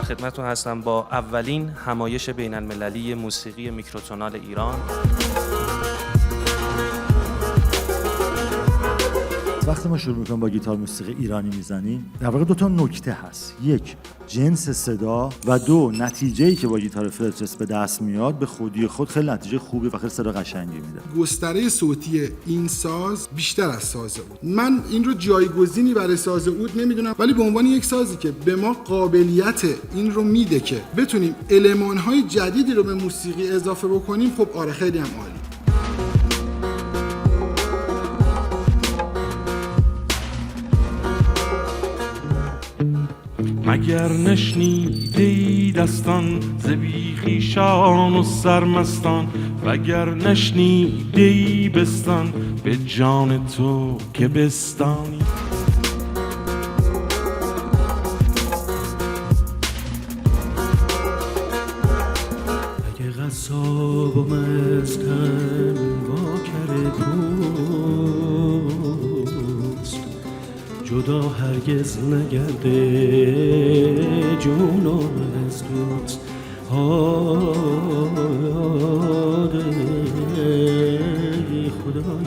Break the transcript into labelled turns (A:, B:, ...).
A: خدمتتون هستم با اولین همایش بین المللی موسیقی میکروتونال ایران.
B: وقتی ما شروع میکنیم با گیتار موسیقی ایرانی میزنیم، در واقع دو تا نکته هست: یک، جنس صدا، و دو، نتیجه‌ای که با گیتار فلتلس به دست میاد به خودی خود خیلی نتیجه خوبی و خیلی صدا قشنگی میده.
C: گستره صوتی این ساز بیشتر از ساز عود. من این رو جایگزینی برای ساز عود نمیدونم، ولی به عنوان یک سازی که به ما قابلیت این رو میده که بتونیم المان‌های جدیدی رو به موسیقی اضافه بکنیم، خب آره خیلی هم عالی.
D: مگر نشنیدی دستان ز بیخیشان و سرمستان، وگر نشنیدی بستان به جان تو که بستانی. اگه قصاب و مسکن واکر پوست، جدا هرگز نگرده جونم از دوست. ای خدای